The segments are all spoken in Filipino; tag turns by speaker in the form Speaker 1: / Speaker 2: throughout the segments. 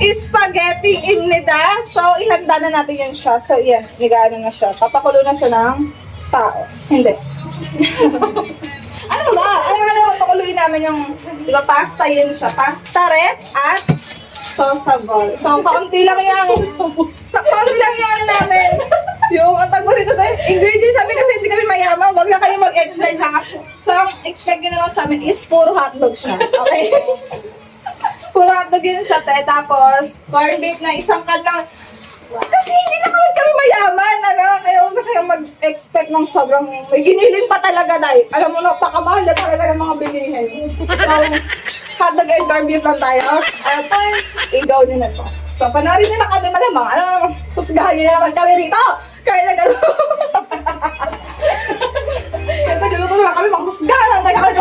Speaker 1: spaghetti ignida. So, ihanda na natin yan siya. So, yan. Nigano na siya. Papakulo na siya ng tao. Hindi. Ano ba? Ano papakuluin namin yung, di ba, pasta yun siya. Pasta red at sosabol. So, kaunti lang yung, kaunti lang yung ano namin. Yung, ang tagpo dito tayo. Ingredients, sabi kasi hindi kami mayaman. Huwag na kayo mag-expect ha. So, ang expect nyo naman sa amin is puro hotdog siya. Okay? Puro hotdog yun siya, te. Tapos, corned beef na isang can lang. Kasi hindi naman kami mayaman, ano? Kaya huwag na kayo mag-expect ng sobrang, may ginilin pa talaga, dahil. Alam mo, napakamahal na talaga ng mga bilihin. So, hotdog and corned beef lang tayo. At, igaw nyo na to. So, panoorin nyo na kami malamang. Ano, husgahan nyo na naman kami rito. Kaya nagano. Kaya nagluto na kami, maghusgahan lang tayo kami.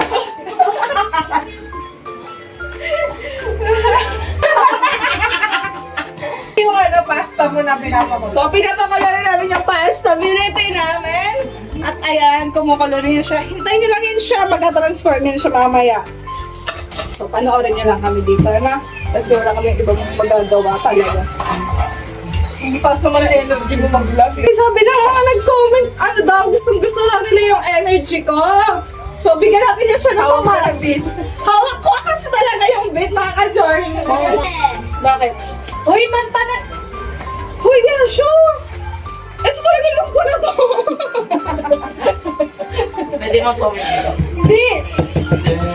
Speaker 1: Yung ano, pasta mo na pinapakulo. So, pinapakulo na namin yung pasta. Binitay namin. At ayan, kumukulo na yun siya. Hintayin nyo lang yun siya. Magka-transform yun siya mamaya. So, panoorin nyo lang kami dito, na. Kasi wala kami ibang magagawa talaga. Hindi taas naman ang energy mo mag-vlog. Sabi na nga, nag-comment, ano daw, gustong-gusto lang nila yung energy ko. So, bigyan natin niya siya ng pamabit. Hawak ko kasi talaga yung bit, mga ka-Jordan. Bakit? Uy, tantanan! Uy, yan siya! Ito talaga yung po na to!
Speaker 2: Pwede mo comment dito.
Speaker 1: Hindi!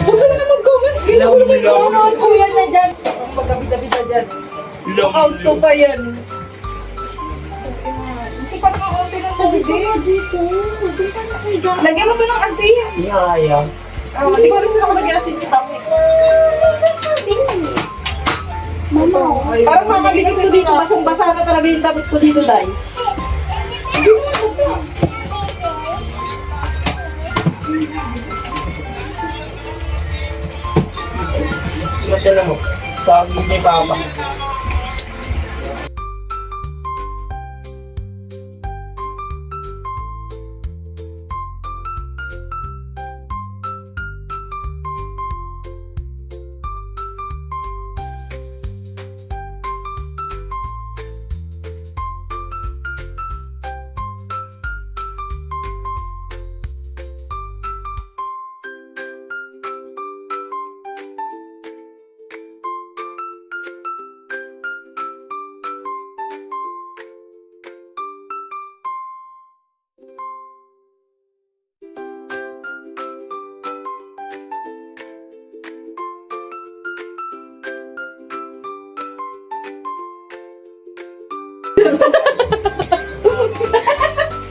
Speaker 1: Huwag ka na mag-comment. Ginawa ko naman yung mga kuya na dyan. Ang magkabida-bida dyan. Out ko pa yan. Hindi pa naka-out ng tubig dito. Lagyan mo to ng asin.
Speaker 2: Yeah.
Speaker 1: Hindi ko rin sila lagyan asin kita. Parang makaligid ko dito. Basang-basa na talaga yung damit ko dito, Day. Hindi mo basa.
Speaker 2: Mata na mo. Sa akin ni Papa.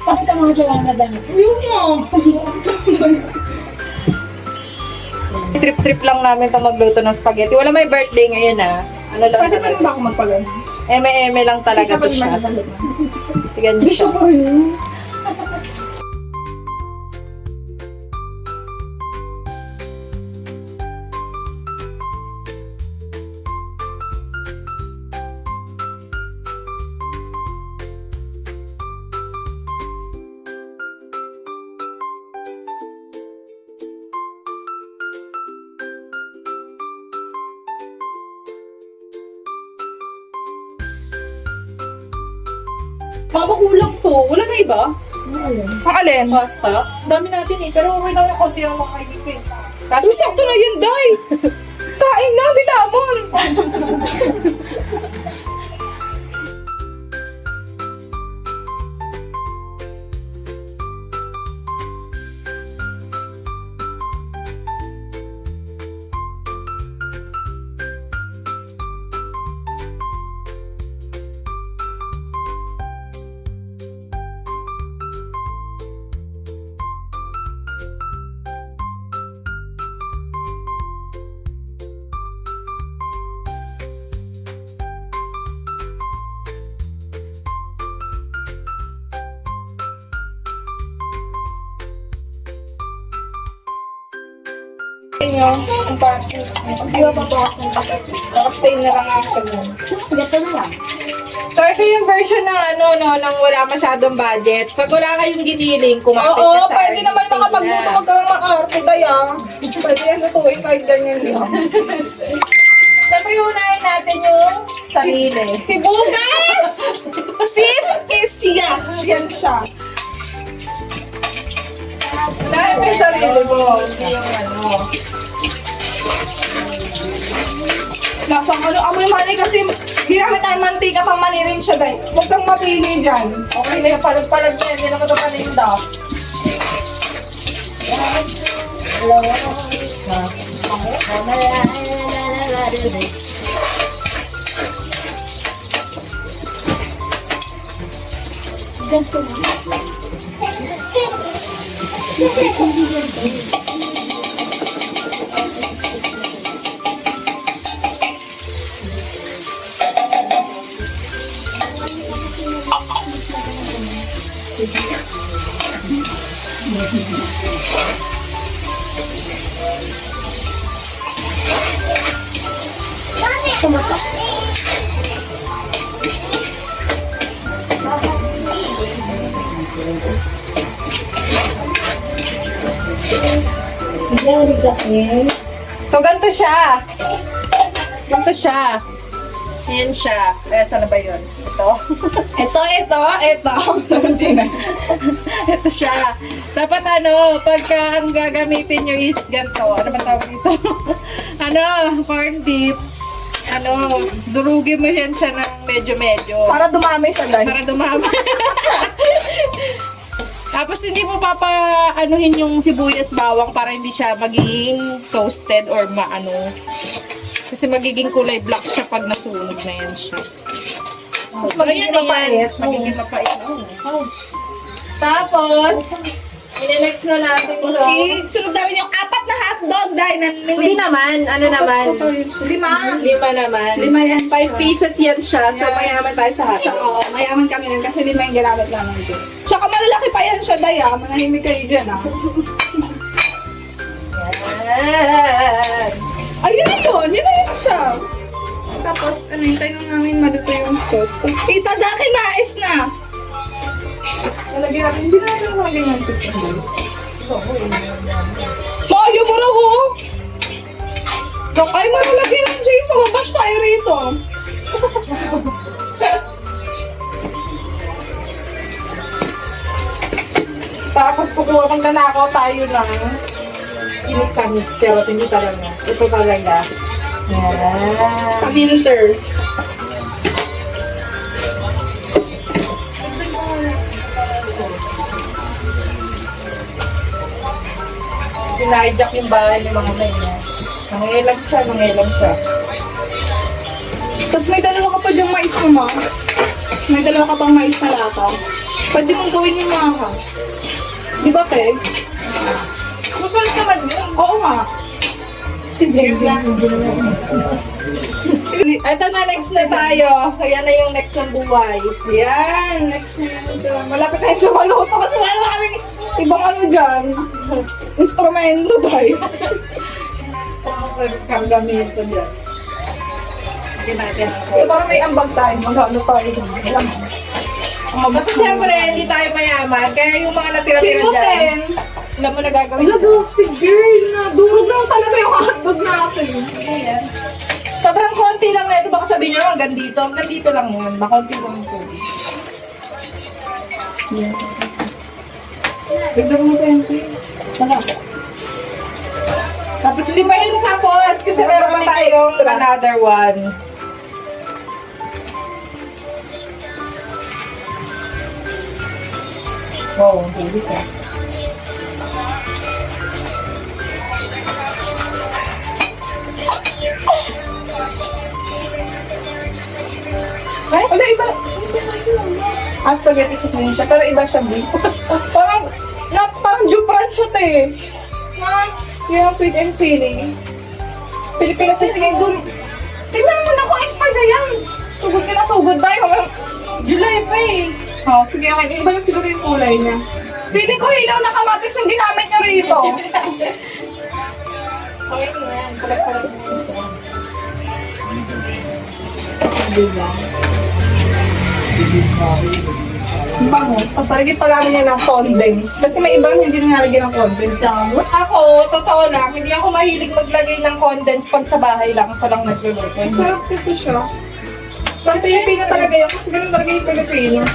Speaker 3: Bakit ang mga sawa na damit?
Speaker 1: Yun mo. Trip-trip lang namin ito magluto ng spaghetti. Wala may birthday ngayon Ano lang
Speaker 3: Pwede pa
Speaker 1: talaga.
Speaker 3: rin ba ako magpagano?
Speaker 1: Eme-eme lang talaga to siya. Tignan niyo siya.
Speaker 3: pa rin.
Speaker 1: Mama, kulang to. Wala na iba? Ang alin? Pasta. Dami natin pero okay lang yung konti ang mga kaibig. Kasi sakto na yun, Day. Kain lang, dilamon. Inyo, ang party. Kasi mababawas ng packet. Naka-stay na lang action mo.
Speaker 3: Gato na lang.
Speaker 1: So, ito yung version ng nang wala masyadong budget. Pag wala kayong giniling, kumapit ka sa
Speaker 3: pwede naman
Speaker 1: RDP
Speaker 3: makapagluto
Speaker 1: na.
Speaker 3: magkaroon ng arte, Daya.
Speaker 1: Pwede yan lutuin kahit ganyan lang.
Speaker 3: Saan
Speaker 4: Siyempre, unahin natin yung sarili.
Speaker 1: Sibuyas! Sip is yes. Yan siya.
Speaker 4: Unahin mo yung sarili mo. Hindi yung ano.
Speaker 1: Lasang ano, amoy mani kasi ginamit tayong mantika pang manirin siya, day. Huwag kang mapili dyan.
Speaker 4: Okay na yung palag-palag niya. Hindi naman ito paninda. So, ganito siya. Ganito siya. Yan siya. Eh, saan na ba yun? Ito.
Speaker 1: Ito.
Speaker 4: Ito siya. Dapat ano, pagka ang gagamitin nyo is ganito. Ano ba tawag dito? Ano, corned beef. Ano, durugin mo yan siya ng medyo-medyo.
Speaker 1: Para dumami siya, day.
Speaker 4: Para dumami. Tapos hindi mo papa-anuhin yung sibuyas bawang para hindi siya magiging toasted or maano. Kasi magiging kulay black siya pag nasunog na yan siya.
Speaker 1: Tapos magiging mapait.
Speaker 4: Magiging mapait.
Speaker 1: Tapos,
Speaker 4: Ine-next na natin
Speaker 1: tapos sunod namin yung 4 na hotdog, day.
Speaker 4: Hindi naman, ano naman.
Speaker 1: 5.
Speaker 4: 5 naman.
Speaker 1: 5 yan.
Speaker 4: 5 pieces yan siya, so
Speaker 1: Yan.
Speaker 4: mayaman tayo sa
Speaker 1: So,
Speaker 4: hotdog.
Speaker 1: mayaman kami nun kasi 5 yung ginamit namin dito. Tsaka malalaki pa yan siya, day. Manahimik kayo dyan,
Speaker 4: Yan.
Speaker 1: Ayun na yun. Yun na yun siya. Tapos, hintay na namin maluto yung sauce. Itadaki mais na. Nalagyan natin. Hindi natin nalagyan yung cheese. Maayo mo raw, oh. Ay, malalagyan ng cheese. Mababash tayo rito.
Speaker 4: Tapos kukuha kong nanakaw tayo ng kinista mix, pero hindi talaga. Ito talaga. Yan.
Speaker 1: Paminter.
Speaker 4: Sinayjak yung bahay ng mga may niya. Mangilang siya.
Speaker 1: Tapos may dalawa ka pa diyang mais mo, ma. May dalawa ka pang mais na lata. Pwede mong gawin yung mga ka. Di ba, te?
Speaker 4: Masarap naman yun.
Speaker 1: Oo nga. Si Baby.
Speaker 4: Ito na, next na tayo. Kaya na yung next ng buhay.
Speaker 1: Yan, next na yun. So, malapit na yung maluto kasi wala na kami ibang ano dyan. Instrumento ba yun?
Speaker 4: Kagamito dyan. Hindi natin
Speaker 1: So, parang may ambag tayo. Mag-ano tayo dun. Alam mo.
Speaker 4: Tapos syempre, hindi tayo mayaman. Kaya yung mga natira-tira dyan,
Speaker 1: Simutin.
Speaker 4: alam mo na gagawin.
Speaker 1: Wala, ghosted girl na. Durog lang talaga yung hotdog natin.
Speaker 4: Ayan. Sobrang konti lang na ito. Baka sabihin nyo, hanggang dito. Hanggang dito lang yun. Makonti lang ito.
Speaker 1: Dagdag mo 20. Wala.
Speaker 4: Tapos hindi pa yun tapos. Kasi meron pa tayong another one. Wow, ang bilis ah.
Speaker 1: Wala, iba. Spaghetti sauce din siya, pero iba siya beef. parang jupran siya, te. Yung sweet and chili. Pilipino sa sige, tingnan mo na kung expired na yan. Sugod ka na sugod tayo.
Speaker 4: July pa eh.
Speaker 1: Oh, sige, okay. Iba lang siguro yung kulay niya. Feeling ko hilaw na kamatis yung ginamit niya rito.
Speaker 4: Okay na yan. Palag-palag mo siya.
Speaker 1: Bango. Tapos lagyan pa namin yan ng condensed. Kasi may ibang hindi na nalagyan ng condensed.
Speaker 4: Ako, totoo lang, hindi ako mahilig maglagay ng condensed pag sa bahay lang ako lang nagluluto.
Speaker 1: Ang sarap kasi siya. Pang Pilipino talaga yun. Kasi ganun talaga yung Pilipino.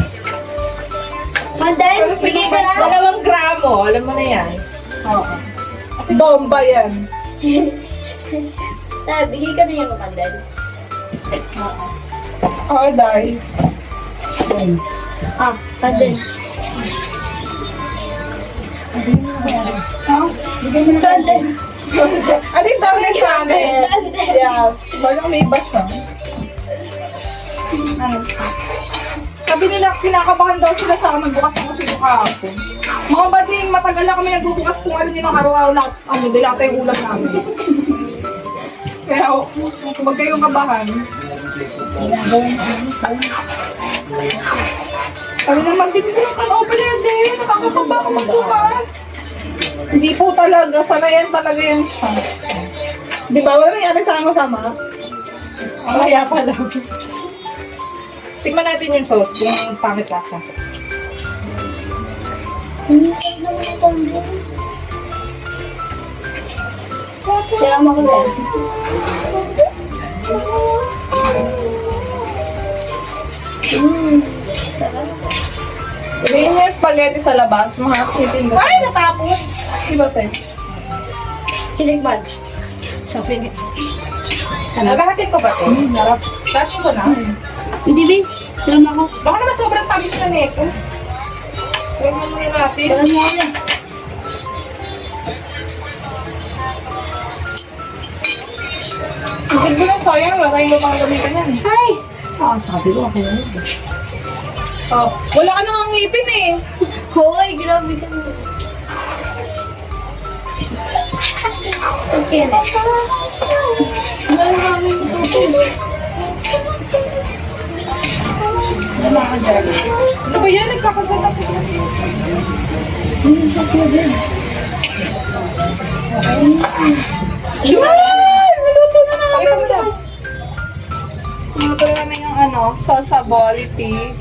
Speaker 3: Mandan, bigay ka na.
Speaker 4: 2 gramo, alam mo na yan.
Speaker 1: Oo. Bomba yan.
Speaker 3: Bigay ka na yung mandan.
Speaker 1: Oo, dahil.
Speaker 3: Mandan. Mandan.
Speaker 1: Ano yung tawag sa amin? Yes. Balang may iba siya. Ano? Sabi nila, kinakabahan daw sila sa magbukas ng kusino kahapon. Mga bading, matagal na kami nagbubukas kung ano nila araw-araw lahat. Ano, dilata yung ulan namin. Kaya, huwag kayong kabahan. Sabi na, magbibigay ka ng opener din. Nakakakaba ako magbukas. Hindi po talaga. Sanayan talaga yan siya. Di ba? Wala nangyari sa akin masama.
Speaker 4: Kaya pala. Tingnan natin yung sauce kung pangit lasa.
Speaker 3: Sira mo ko yan.
Speaker 1: Sabihin niyo yung spaghetti sa labas. Mga titinda.
Speaker 4: Ay, natapon!
Speaker 1: Di ba, te?
Speaker 3: Kilikman. Sa pinig.
Speaker 4: Nagahatin ko ba ito? Harap. Hatin ko na.
Speaker 3: Hindi, bis. Sira mo ako.
Speaker 4: Baka naman sobrang tamis na nito. Try mo muna natin.
Speaker 3: Sira mo ako yan.
Speaker 1: Hindi ko na sayang. Wala tayong lupang gamitan yan.
Speaker 3: Ay! Sabi ko ako yun.
Speaker 1: Oh, wala ka nang ngipin eh.
Speaker 3: Hoy, grabe ka mo. Okay na.
Speaker 4: Ano ba yan? Nagkakagat ako.
Speaker 1: Naluto na namin. Sinuto na namin yung sauceability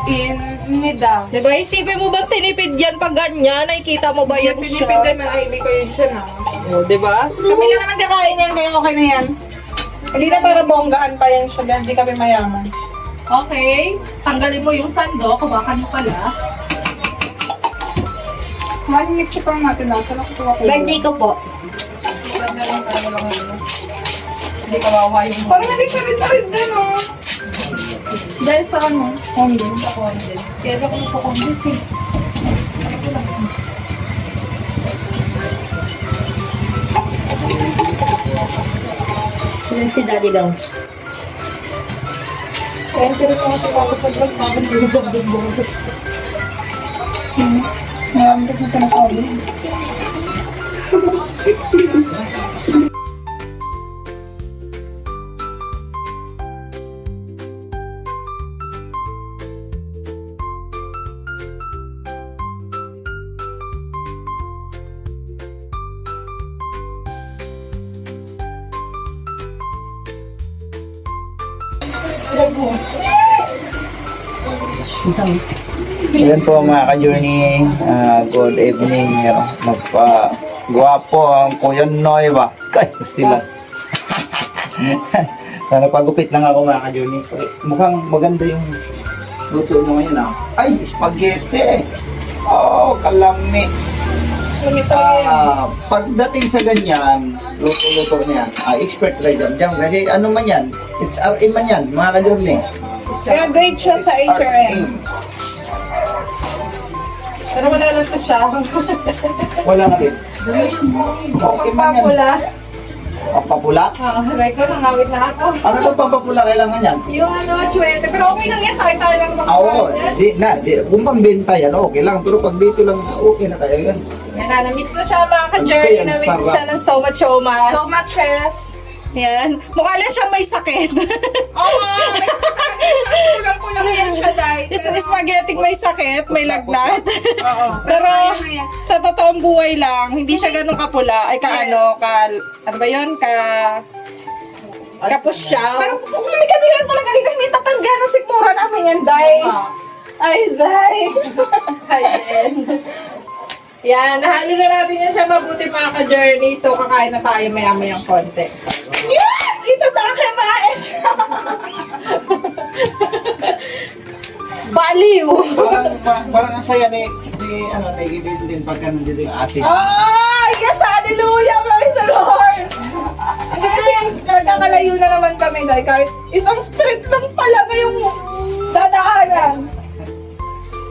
Speaker 1: in nida.
Speaker 4: Diba, isipin mo ba tinipid yan pag ganyan? Nakikita mo ba yan
Speaker 1: Yung
Speaker 4: siya?
Speaker 1: tinipid din, malaki ko yun siya na.
Speaker 4: O, diba?
Speaker 1: Kami lang naman kakain yan, kaya okay na yan. Hindi na para bonggaan pa yan siya dahil hindi kami mayaman.
Speaker 4: Okay. Tanggalin mo yung sando. Kabakan mo pala.
Speaker 1: Mix pa natin na. Sala ko ko.
Speaker 3: Birthday ko po.
Speaker 4: Hindi ka makuha yung
Speaker 1: Parang naging siya rin din, oh. Dahil sa ano?
Speaker 4: condensed. Kaya ako nagpa-condensed eh.
Speaker 3: Ano si Daddy Bells?
Speaker 4: Kaya pero kung sa papa sa glass namin, bulubog-bulubog.
Speaker 1: Marami kasi na sinasabi.
Speaker 5: Ayan po mga ka-journey, good evening. Magpa-guwapo ang Kuya Noy ba? Kay, pastila. Sana pagupit lang ako mga ka-journey. Mukhang maganda yung luto mo ngayon ah. Ay, spaghetti! Oh, kalami. Pagdating sa ganyan, luto-luto na yan, expert tayo dyan. Kasi ano man yan, it's RM man yan, mga ka-journey.
Speaker 1: Kaya grade siya sa HRM.
Speaker 4: Pero wala lang to siya.
Speaker 5: Wala nga din. Okay man yan.
Speaker 4: Papula.
Speaker 5: Pampapula?
Speaker 4: Record, nangawit na ako.
Speaker 5: Ano ba pampapula kailangan yan?
Speaker 4: Yung chwete. Pero okay lang yan. Tayo lang
Speaker 5: Oo, kung pambenta yan, okay lang. Pero pag dito lang, okay na kaya yan.
Speaker 4: Yan na, na-mix na siya mga ka-journey.
Speaker 5: Ang
Speaker 4: Na-mix
Speaker 5: sarap.
Speaker 4: siya ng so much.
Speaker 1: So much yes.
Speaker 4: Yan. Mukha lang siya may sakit.
Speaker 1: Oo nga. Kulang-kulang yan siya dahil.
Speaker 4: Isang spaghetti may sakit, may lagnat.
Speaker 1: Oo.
Speaker 4: Pero
Speaker 1: ano yan?
Speaker 4: sa totoong buhay lang, hindi siya ganun kapula. Ay ano ba yun? Kapos siya.
Speaker 1: Pero kung kami lang talaga dito, hindi tatangga ng sikmura namin yan dahil. Ay, day!
Speaker 4: Hi, Ben. Yan, nahalo na natin yan siya mabuti mga ka-journey. So, kakain na tayo maya-mayang konti.
Speaker 1: Yes! Ito takimaes!
Speaker 4: Baliw!
Speaker 5: Parang ang saya ni din pagka nandito yung ate.
Speaker 1: Ay! Yes! Hallelujah! Praise the Lord! Kasi nagkakalayo na naman kami, day. Kahit isang street lang talaga yung dadaanan.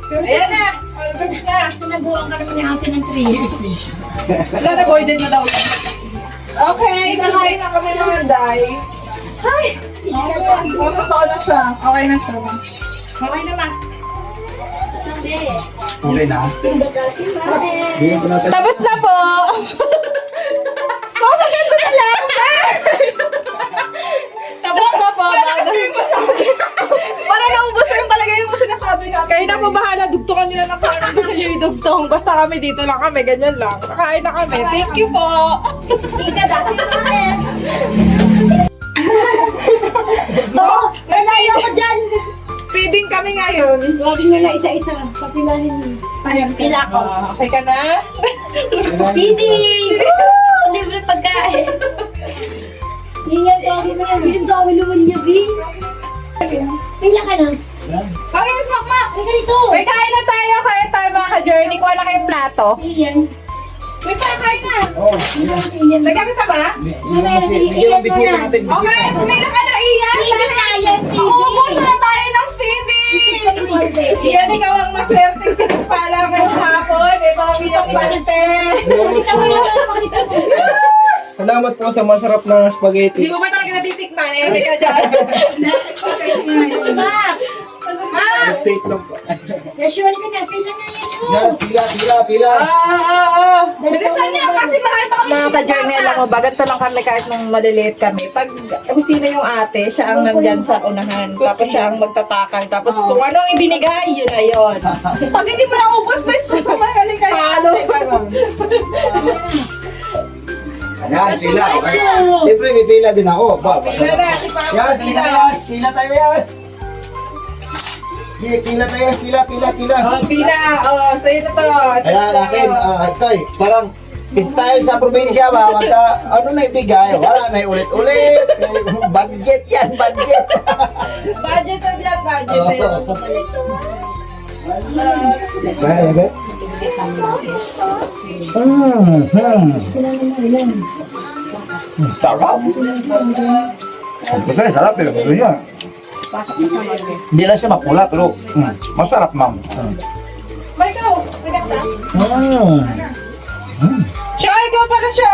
Speaker 4: Ayan na! All goods na!
Speaker 3: Pinabuhan ka naman ni ate ng 3 years eh.
Speaker 4: Wala na, avoided mo daw.
Speaker 1: Okay, nakain na kami mga day. Ay! Totoo na siya. Okay na siya.
Speaker 4: Okay naman.
Speaker 5: Okay na. Bigyan ko natin.
Speaker 4: Tapos na po!
Speaker 1: So, maganda na lang!
Speaker 4: Tapos na po!
Speaker 1: Sabihin mo sa akin. Para naubos na yung talaga yung sinasabi nga.
Speaker 4: Kayo na po bahala, dugtungan nyo na lang kung anong gusto nyo idugtong. Basta kami dito lang kami, ganyan lang. Kakain na kami. Thank you po!
Speaker 1: So,
Speaker 3: Nalayo ko dyan!
Speaker 1: feeding kami ngayon.
Speaker 3: Lagi nyo na isa-isa. Papilahin mo. Parang pila ko.
Speaker 4: Okay ka na?
Speaker 3: Feeding! Libre pagkain. Yan, lagi mo yan. Ang dami naman niya, B. Pila ka lang.
Speaker 1: Okay, Miss Makmak.
Speaker 3: Halika dito.
Speaker 4: May kain na tayo, kaya tayo mga ka-journey. Kuha na kayong plato.
Speaker 3: Iyan.
Speaker 4: May pakain na.
Speaker 5: Oh,
Speaker 3: Iyan.
Speaker 4: Nagkakit ka ba?
Speaker 5: bigyan mo bisita natin.
Speaker 1: Okay, pumila ka na, Ian.
Speaker 3: Feeding na yan,
Speaker 1: Ubus
Speaker 3: feeding.
Speaker 1: na tayo ng feeding.
Speaker 4: Iyan, ikaw ang maswerte pala ngayong hapon. Ito ang iyong parte.
Speaker 3: Pakita mo yan. Pakita mo.
Speaker 5: Salamat po sa masarap na
Speaker 4: Di
Speaker 5: spaghetti.
Speaker 4: mo ba talaga natitikman? Eh, ka dyan.
Speaker 5: Safe lang po.
Speaker 3: Usual ka na. Pila na yan.
Speaker 5: Yan, pila.
Speaker 1: Bilisan niyo kasi marami pa kami
Speaker 4: Mga ka-journey, alam mo ba, ganito lang kami kahit nung maliliit kami. Pag sino yung ate, siya ang nandyan sa unahan. Tapos siya ang magtatakal. Tapos kung ano ang ibinigay, yun na yun.
Speaker 1: Pag hindi mo na ubos, may susumangaling ka.
Speaker 4: Palo.
Speaker 5: Ayan, pila. Okay. Siyempre, may pila din ako.
Speaker 4: Pila na, si Papa.
Speaker 5: Yas, pila, Yas. Pila tayo, Yas. Di, pila tayo, pila.
Speaker 4: Oh, pila. Oh, sa'yo na to.
Speaker 5: Ayan, akin, ito parang style sa probinsya ba, ano na ibigay, wala na ulit-ulit. Budget yan, budget.
Speaker 4: Budget na dyan, budget na yun.
Speaker 5: Bahay. Sarap. Kasi sarap eh, gusto niya. Hindi lang siya mapula, pero masarap, ma'am.
Speaker 4: Michael, maganda. Siya, ikaw pala siya.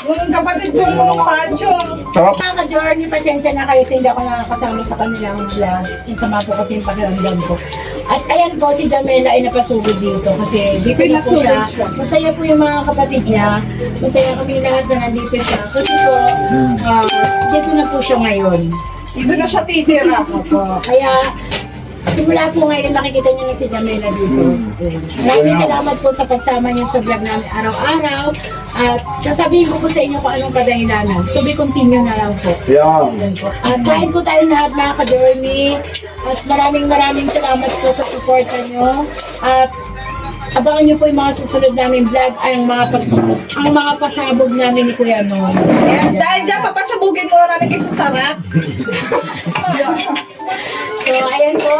Speaker 4: Yung kapatid kong Pancho.
Speaker 5: Sarap.
Speaker 3: Mga ka-journey, pasensya na kayo, hindi ako nakakasama sa kanilang vlog. Sama po kasi yung pakiramdam ko. At ayan po, si Jamela ay napasugod dito kasi dito na po siya. Masaya po yung mga kapatid niya. Masaya kami lahat na nandito siya. Kasi po, dito na po siya ngayon.
Speaker 1: Dito na siya titira.
Speaker 3: Opo. Kaya, simula po ngayon, nakikita niyo na si Jamela dito. Maraming salamat po sa pagsama niyo sa vlog namin araw-araw. At sasabihin ko po sa inyo kung anong kadahilanan. To be continue na lang po.
Speaker 5: Yan.
Speaker 3: At kain po tayo lahat mga ka-journey. At maraming salamat po sa suporta nyo. At abangan nyo po yung mga susunod namin vlog ay ang mga pasabog namin ni Kuya Noy.
Speaker 1: Yes, dahil dyan, papasabugin mo namin kayo sa sarap.
Speaker 3: So, ayan po.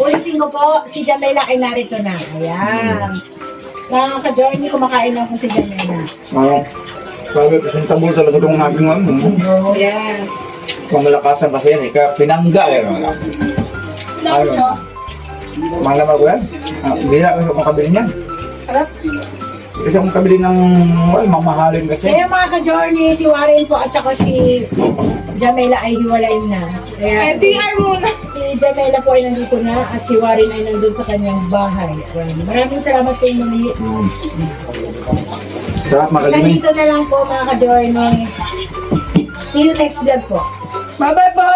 Speaker 3: Ulitin ko po, si Jamela ay narito na. Ayan. Mga ka-journey, kumakain na po si Jamela.
Speaker 5: Sabi, presentable talaga itong naging ano.
Speaker 1: Yes.
Speaker 5: Pamalakasan kasi yan eh, kaya pinangga eh. Ayun. Malaman ko yan. Bira kasi akong kabili niyan.
Speaker 1: Harap.
Speaker 5: Kasi akong kabili ng mamahalin kasi.
Speaker 3: Kaya mga ka-journey, si Warren po at saka si Jamela ay hiwalay na. Kaya
Speaker 1: NCR muna.
Speaker 3: si Jamela po ay nandito na at si Warren ay nandun sa kanyang bahay. Maraming salamat po muli.
Speaker 5: Sarap makalimin.
Speaker 3: Nandito na lang po mga ka-journey. See you next vlog po.
Speaker 1: Bye-bye po!